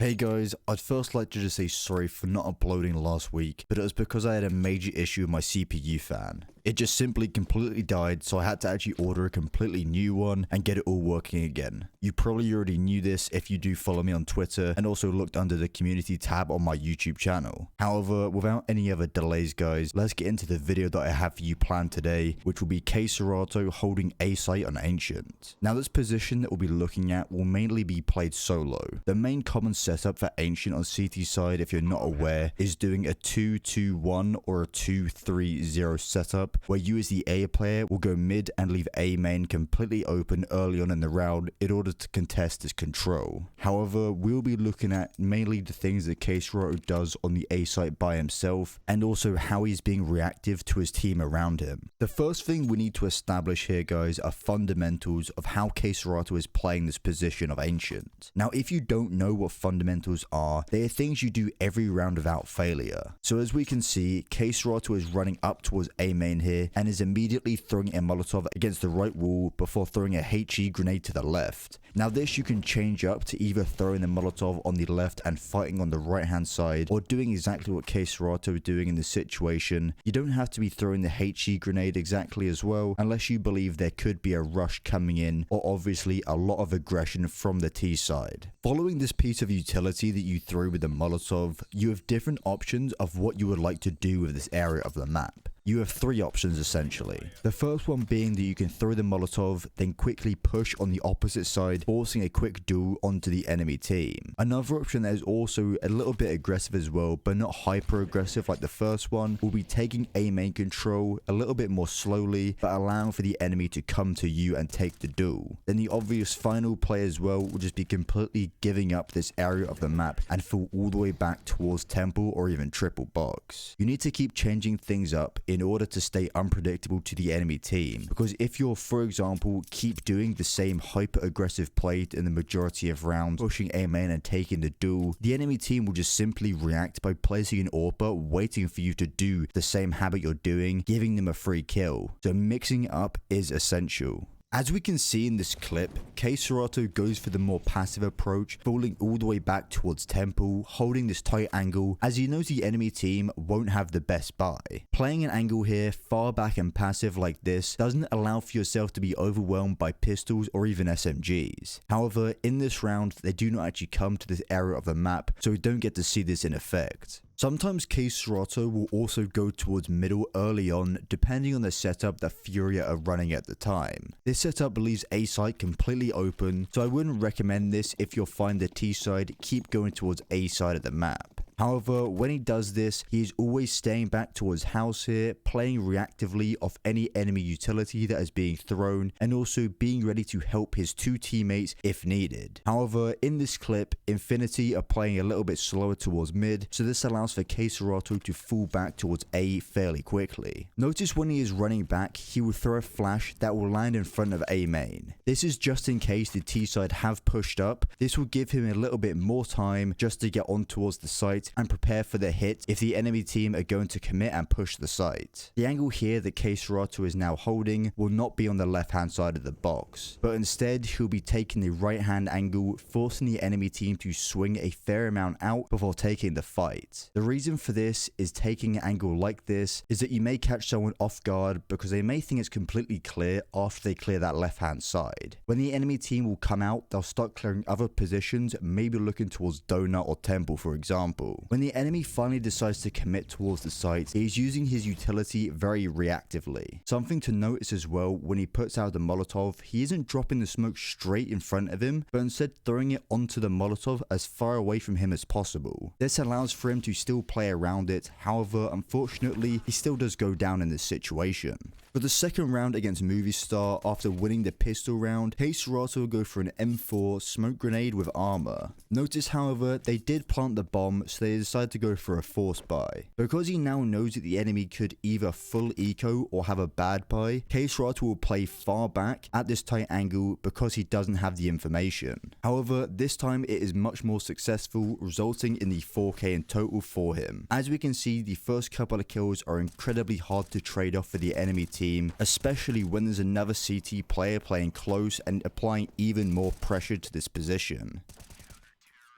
Hey guys, I'd first like to just say sorry for not uploading last week, but it was because I had a major issue with my CPU fan. It just simply completely died, so I had to actually order a completely new one and get it all working again. You probably already knew this if you do follow me on Twitter and also looked under the community tab on my YouTube channel. However, without any other delays guys, let's get into the video that I have for you planned today, which will be KSCERATO holding A site on Ancient. Now this position that we'll be looking at will mainly be played solo. The main common setup for Ancient on CT side, if you're not aware, is doing a 2-2-1 or a 2-3-0 setup, where you as the A player will go mid and leave A main completely open early on in the round in order to contest his control. However, we'll be looking at mainly the things that KSCERATO does on the A site by himself, and also how he's being reactive to his team around him. The first thing we need to establish here guys are fundamentals of how KSCERATO is playing this position of Ancient. Now if you don't know what fundamentals are, they are things you do every round without failure. So as we can see, KSCERATO is running up towards A main here and is immediately throwing a Molotov against the right wall before throwing a HE grenade to the left. Now this you can change up to either throwing the Molotov on the left and fighting on the right hand side, or doing exactly what KSCERATO is doing in this situation. You don't have to be throwing the HE grenade exactly as well, unless you believe there could be a rush coming in, or obviously a lot of aggression from the T side. Following this piece of utility that you threw with the Molotov, you have different options of what you would like to do with this area of the map. You have three options essentially. The first one being that you can throw the Molotov, then quickly push on the opposite side, forcing a quick duel onto the enemy team. Another option that is also a little bit aggressive as well, but not hyper aggressive like the first one, will be taking A main control a little bit more slowly, but allowing for the enemy to come to you and take the duel. Then the obvious final play as well will just be completely giving up this area of the map and fall all the way back towards temple or even triple box. You need to keep changing things up in order to stay unpredictable to the enemy team, because if you're, for example, keep doing the same hyper aggressive play in the majority of rounds, pushing A main and taking the duel, the enemy team will just simply react by placing an AWPer, waiting for you to do the same habit you're doing, giving them a free kill. So mixing up is essential. As we can see in this clip, KSCERATO goes for the more passive approach, falling all the way back towards temple, holding this tight angle as he knows the enemy team won't have the best buy. Playing an angle here far back and passive like this doesn't allow for yourself to be overwhelmed by pistols or even SMGs. However, in this round, they do not actually come to this area of the map, so we don't get to see this in effect. Sometimes KSCERATO will also go towards middle early on, depending on the setup that Furia are running at the time. This setup leaves A site completely open, so I wouldn't recommend this if you'll find the T side, keep going towards A side of the map. However, when he does this, he is always staying back towards house here, playing reactively off any enemy utility that is being thrown, and also being ready to help his two teammates if needed. However, in this clip, Infinity are playing a little bit slower towards mid, so this allows for KSCERATO to fall back towards A fairly quickly. Notice when he is running back, he will throw a flash that will land in front of A main. This is just in case the T side have pushed up. This will give him a little bit more time just to get on towards the site and prepare for the hit if the enemy team are going to commit and push the site. The angle here that KSCERATO is now holding will not be on the left hand side of the box, but instead he'll be taking the right hand angle, forcing the enemy team to swing a fair amount out before taking the fight. The reason for this is taking an angle like this is that you may catch someone off guard because they may think it's completely clear after they clear that left hand side. When the enemy team will come out, they'll start clearing other positions, maybe looking towards donut or temple for example. When the enemy finally decides to commit towards the site, he is using his utility very reactively. Something to notice as well, when he puts out the Molotov, he isn't dropping the smoke straight in front of him, but instead throwing it onto the Molotov as far away from him as possible. This allows for him to still play around it, however, unfortunately, he still does go down in this situation. For the second round against Movie Star, after winning the pistol round, KSCERATO will go for an M4 smoke grenade with armor. Notice however, they did plant the bomb, so they decided to go for a force buy. Because he now knows that the enemy could either full eco or have a bad buy, KSCERATO will play far back at this tight angle because he doesn't have the information. However, this time it is much more successful, resulting in the 4k in total for him. As we can see, the first couple of kills are incredibly hard to trade off for the enemy team, especially when there's another CT player playing close and applying even more pressure to this position.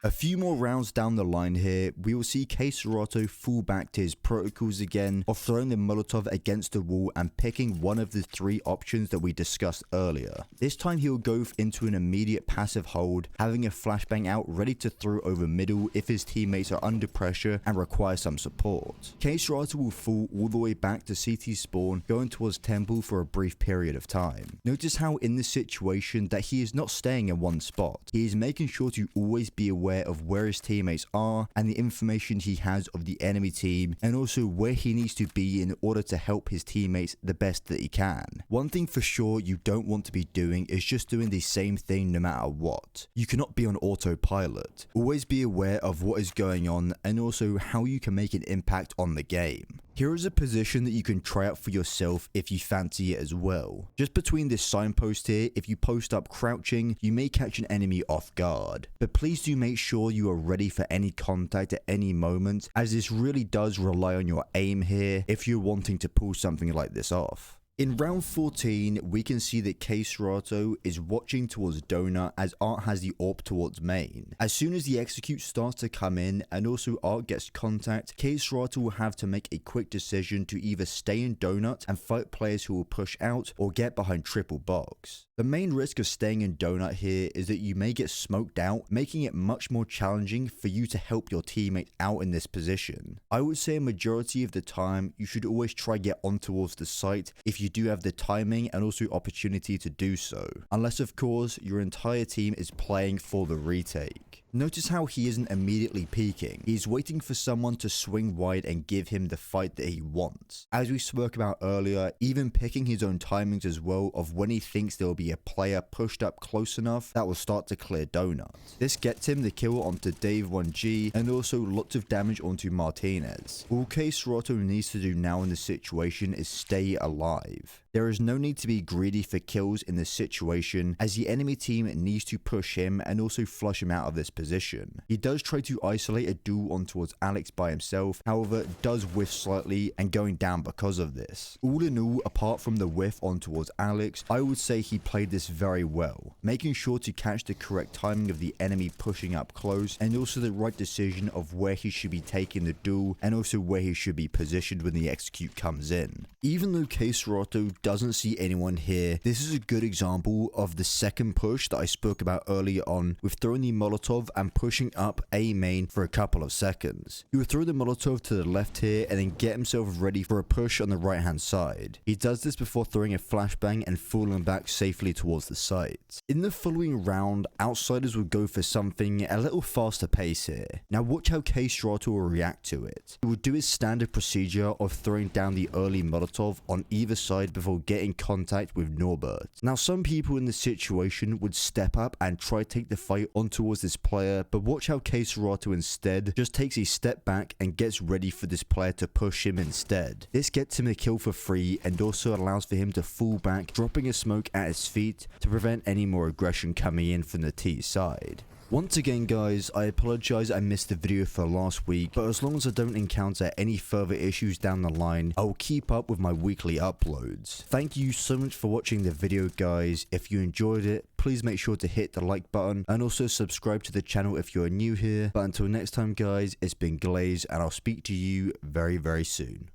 A few more rounds down the line here, we will see KSCERATO fall back to his protocols again of throwing the Molotov against the wall and picking one of the 3 options that we discussed earlier. This time he will go into an immediate passive hold, having a flashbang out ready to throw over middle if his teammates are under pressure and require some support. KSCERATO will fall all the way back to CT spawn, going towards temple for a brief period of time. Notice how in this situation that he is not staying in one spot. He is making sure to always be aware of where his teammates are and the information he has of the enemy team, and also where he needs to be in order to help his teammates the best that he can. One thing for sure you don't want to be doing is just doing the same thing no matter what. You cannot be on autopilot. Always be aware of what is going on and also how you can make an impact on the game. Here is a position that you can try out for yourself if you fancy it as well. Just between this signpost here, if you post up crouching, you may catch an enemy off guard. But please do make sure you are ready for any contact at any moment, as this really does rely on your aim here if you're wanting to pull something like this off. In round 14, we can see that KSCERATO is watching towards donut as Art has the AWP towards main. As soon as the execute starts to come in and also Art gets contact, KSCERATO will have to make a quick decision to either stay in donut and fight players who will push out or get behind triple box. The main risk of staying in donut here is that you may get smoked out, making it much more challenging for you to help your teammate out in this position. I would say a majority of the time you should always try get on towards the site if you do have the timing and also opportunity to do so, unless of course your entire team is playing for the retake. Notice how he isn't immediately peeking. He's waiting for someone to swing wide and give him the fight that he wants. As we spoke about earlier, even picking his own timings as well of when he thinks there will be a player pushed up close enough that will start to clear donuts. This gets him the kill onto Dave 1G and also lots of damage onto Martinez. All KSCERATO needs to do now in this situation is stay alive. There is no need to be greedy for kills in this situation, as the enemy team needs to push him and also flush him out of this position. He does try to isolate a duel on towards Alex by himself, however does whiff slightly and going down because of this. All in all, apart from the whiff on towards Alex, I would say he played this very well, making sure to catch the correct timing of the enemy pushing up close and also the right decision of where he should be taking the duel and also where he should be positioned when the execute comes in. Even though KSCERATO doesn't see anyone here, this is a good example of the second push that I spoke about earlier on with throwing the Molotov and pushing up A main for a couple of seconds. He would throw the Molotov to the left here and then get himself ready for a push on the right hand side. He does this before throwing a flashbang and falling back safely towards the site. In the following round, outsiders will go for something a little faster pace here. Now watch how KSCERATO will react to it. He will do his standard procedure of throwing down the early Molotov on either side before getting contact with Norbert. Now some people in this situation would step up and try to take the fight on towards this player, but watch how KSCERATO instead just takes a step back and gets ready for this player to push him instead. This gets him a kill for free and also allows for him to fall back, dropping a smoke at his feet to prevent any more aggression coming in from the T side. Once again guys, I apologize I missed the video for last week, but as long as I don't encounter any further issues down the line, I will keep up with my weekly uploads. Thank you so much for watching the video guys. If you enjoyed it, please make sure to hit the like button and also subscribe to the channel if you're new here. But until next time guys, it's been Glaze and I'll speak to you very soon.